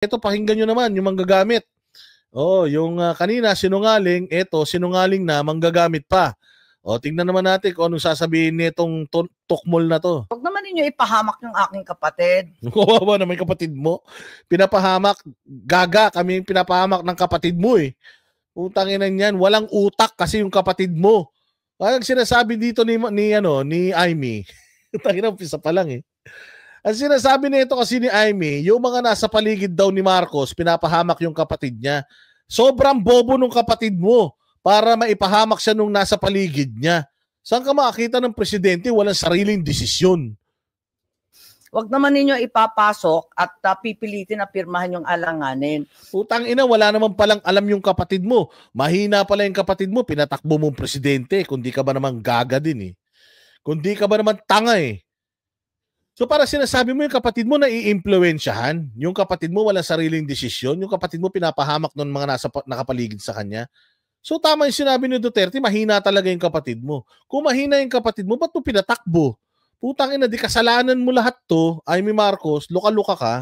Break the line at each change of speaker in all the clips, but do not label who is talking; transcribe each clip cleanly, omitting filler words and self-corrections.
Ito, pakinggan nyo naman yung manggagamit. Oh, yung kanina sinungaling, eto sinungaling na manggagamit pa. O, tingnan naman natin kung anong sasabihin nitong tukmol na to.
Huwag naman ninyo ipahamak yung aking kapatid.
Kawawa naman yung kapatid mo. Pinapahamak, gaga kami yung pinapahamak ng kapatid mo eh. Utang ina niyan, walang utak kasi yung kapatid mo. Parang sinasabi dito ni Amy. Utang ina, umpisa pa lang eh. Ang sinasabi nito kasi ni Amy, yung mga nasa paligid daw ni Marcos, pinapahamak yung kapatid niya. Sobrang bobo nung kapatid mo para maipahamak siya nung nasa paligid niya. Saan ka makakita ng presidente walang sariling desisyon?
Huwag naman ninyo ipapasok at pipilitin na pirmahan yung alanganin.
Utang ina, wala naman palang alam yung kapatid mo. Mahina pala yung kapatid mo, pinatakbo mong presidente. Kundi ka ba naman gaga din eh. Kundi ka ba naman tanga eh. So para sinasabi mo yung kapatid mo na i-impluwensyahan, yung kapatid mo walang sariling desisyon, yung kapatid mo pinapahamak ng mga nakapaligid sa kanya. So tama yung sinabi ni Duterte, mahina talaga yung kapatid mo. Kung mahina yung kapatid mo, ba't mo pinatakbo? Putang ina, di kasalanan mo lahat to, Amy Marcos, luka-luka ka.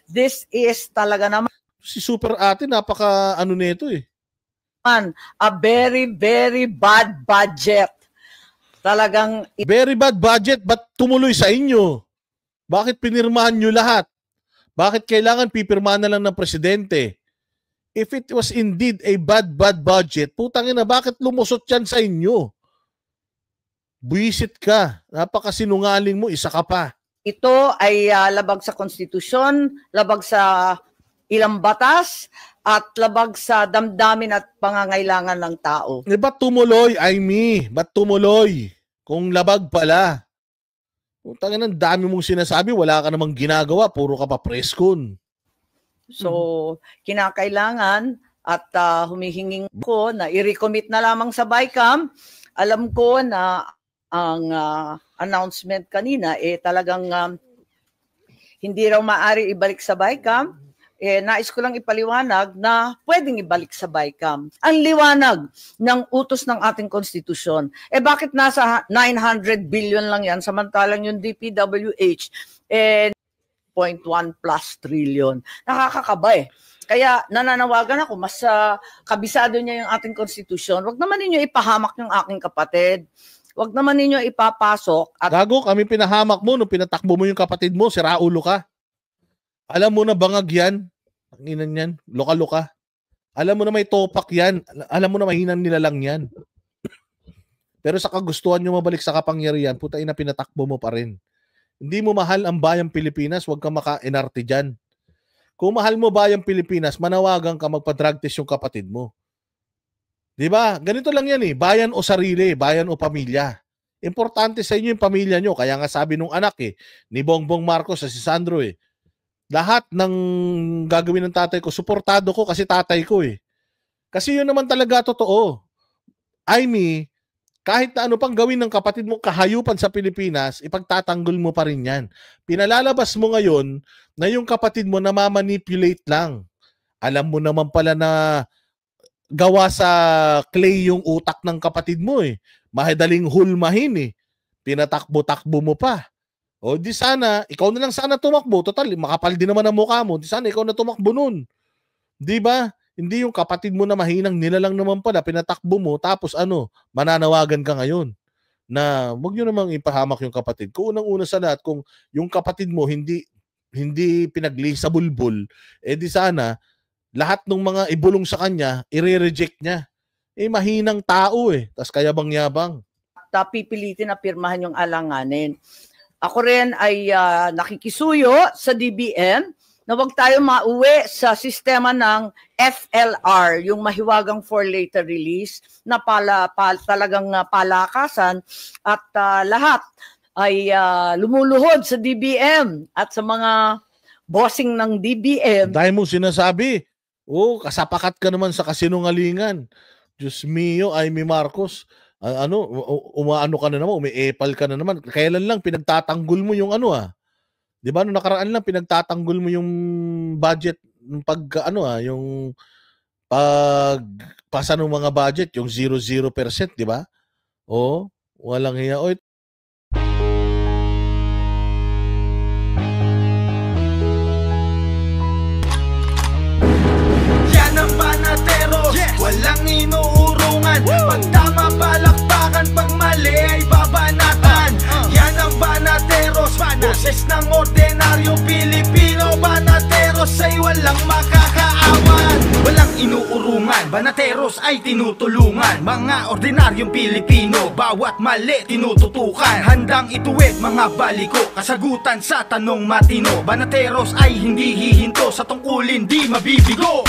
This is talaga naman
Si Super Ate, napaka ano nito eh.
A very, very bad budget. Talagang
very bad budget, ba't tumuloy sa inyo? Bakit pinirmahan nyo lahat? Bakit kailangan pipirmahan na lang ng presidente? If it was indeed a bad budget, putang ina, bakit lumusot yan sa inyo? Buisit ka. Napakasinungaling mo, isa ka pa.
Ito ay labag sa konstitusyon, labag sa ilang batas, at labag sa damdamin at pangangailangan ng tao.
Ba't tumuloy, Amy? Ba't tumuloy? Kung labag pala. Putang ina, dami mong sinasabi, wala ka namang ginagawa, puro ka pa preskon.
So, kinakailangan at humihinging ko na i-recommit na lamang sa BICAM. Alam ko na ang announcement kanina talagang hindi raw maaari ibalik sa BICAM. Nais ko lang ipaliwanag na pwedeng ibalik sa BICAM. Ang liwanag ng utos ng ating konstitusyon. Bakit nasa 900 billion lang yan samantalang yung DPWH 0.1 plus trillion. Nakakakaba eh. Kaya nananawagan ako, mas kabisado niya yung ating konstitusyon. Huwag naman ninyo ipahamak yung aking kapatid. Huwag naman ninyo ipapasok. At
gago, kami pinahamak mo nung pinatakbo mo yung kapatid mo, si Raulo ka. Alam mo na bangag yan. Ang inan yan. Loka-loka. Alam mo na may topak yan. Alam mo na mahinang nilalang yan. Pero sa kagustuhan nyo mabalik sa kapangyarihan, puta ina, pinatakbo mo pa rin. Hindi mo mahal ang bayang Pilipinas, huwag ka maka-NRT dyan. Kung mahal mo bayang Pilipinas, manawagan ka magpa-drug test yung kapatid mo. Diba? Ganito lang yan eh. Bayan o sarili, bayan o pamilya. Importante sa inyo yung pamilya nyo. Kaya nga sabi nung anak ni Bongbong Marcos sa si Sandro lahat ng gagawin ng tatay ko, suportado ko kasi tatay ko Kasi yun naman talaga totoo. Amy, kahit na ano pang gawin ng kapatid mo kahayupan sa Pilipinas, ipagtatanggol mo pa rin yan. Pinalalabas mo ngayon na yung kapatid mo namamanipulate lang. Alam mo naman pala na gawa sa clay yung utak ng kapatid mo Mahadaling hulmahin Pinatakbo-takbo mo pa. O di sana, ikaw na lang sana tumakbo. Total, makapal din naman ang mukha mo. Di sana ikaw na tumakbo nun. Di ba? Hindi yung kapatid mo na mahinang nilalang naman pala, pinatakbo mo, tapos mananawagan ka ngayon na wag nyo namang ipahamak yung kapatid. Kung unang-una sa lahat, kung yung kapatid mo hindi pinagli sa bulbul, di sana, lahat ng mga ibulong sa kanya, i-reject niya. Mahinang tao tas kayabang-yabang.
Pipilitin na pirmahan yung alanganin. Ako rin ay nakikisuyo sa DBM na huwag tayo mauwi sa sistema ng FLR, yung mahiwagang for later release, na talagang palakasan at lahat ay lumuluhod sa DBM at sa mga bossing ng DBM.
Dahil mo sinasabi, kasapakat ka naman sa kasinungalingan. Diyos mio, Amy Marcos. Umaano ka na naman, umiepal ka na naman. Kailan lang pinagtatanggol mo yung Di ba, no nakaraan lang pinagtatanggol mo yung budget yung pagpasa ng mga budget, yung 0% di ba? Walang hiya.
Boses ng ordinaryong Pilipino, banateros ay walang makakaawan. Walang inuurungan, banateros ay tinutulungan. Mga ordinaryong Pilipino, bawat mali tinututukan. Handang ituwid mga baliko, kasagutan sa tanong matino. Banateros ay hindi hihinto, sa tungkulin di mabibigo.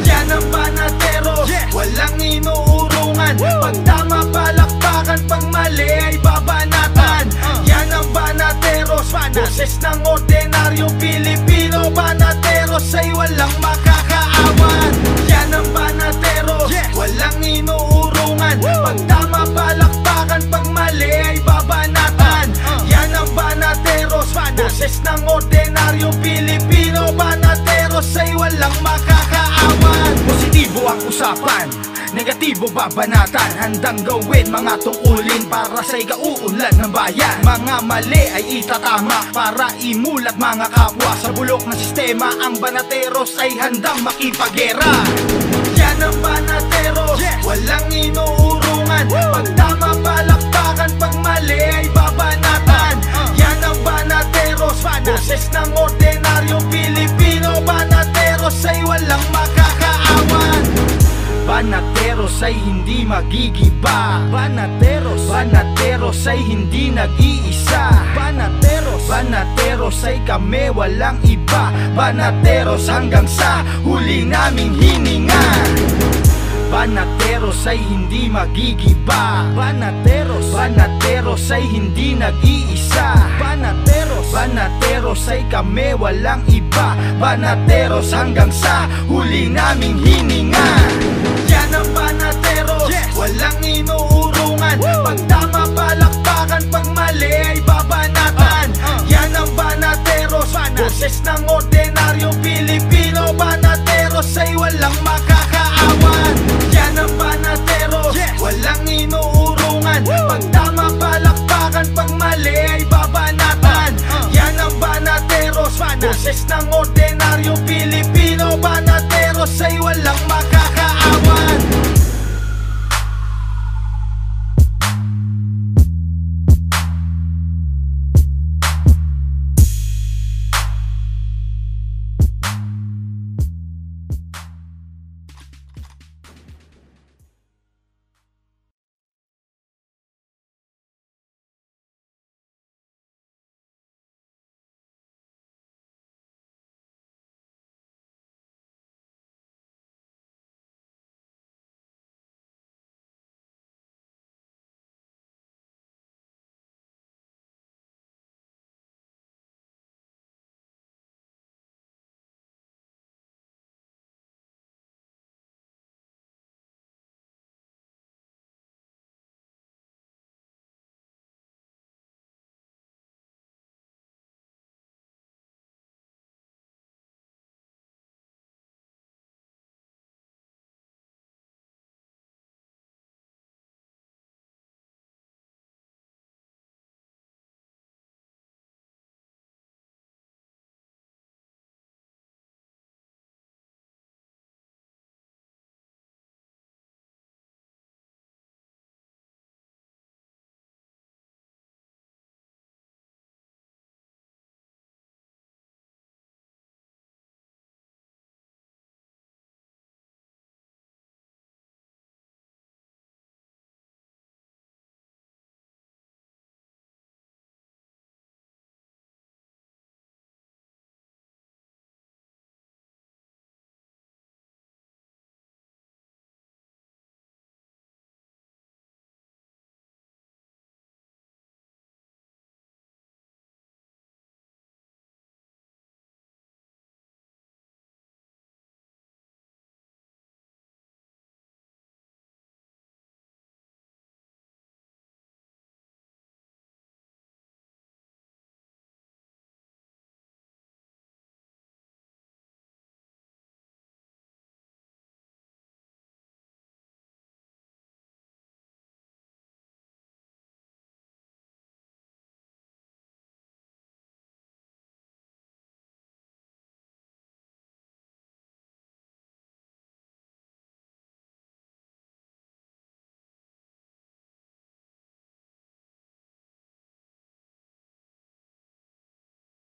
Yan ang banateros, walang inuurungan. Pag tama palakpakan, pag mali ay babanatan. Yan ang banateros, boses ng ordinaryong Pilipino. Banateros ay walang makakaawan. Yan ang banateros, walang inuurungan. Pag tama palakpakan, pag mali ay babanatan. Yan ang banateros, boses ng ordinaryong Pilipino. Banateros ay walang makakaawan. Positibo ang usapan, negatibo babanatan. Handang gawin mga tungkulin para sa ikauunlad ng bayan. Mga mali ay itatama para imulat mga kapwa. Sa bulok ng sistema, ang banateros ay handang makipagera. Yan ang banateros, walang inuurungan. Pag tama palakpakan, pag mali ay babanatan. Yan ang banateros, boses ng ordinaryong Pilipino. Banateros ay walang makakaawan. Banateros ay hindi magigiba. Banateros ay hindi nag-iisa. Banateros ay kami walang iba. Banateros hanggang sa huli naming hininga. Banateros ay hindi magigiba. Banateros ay hindi nag-iisa. Banateros ay kami walang iba. Banateros hanggang sa huli naming hininga. Yan ang banateros, walang inuurungan. Pag tama palakpakan, pag mali ay babanatan. Yan ang banateros, boses ng ordinaryong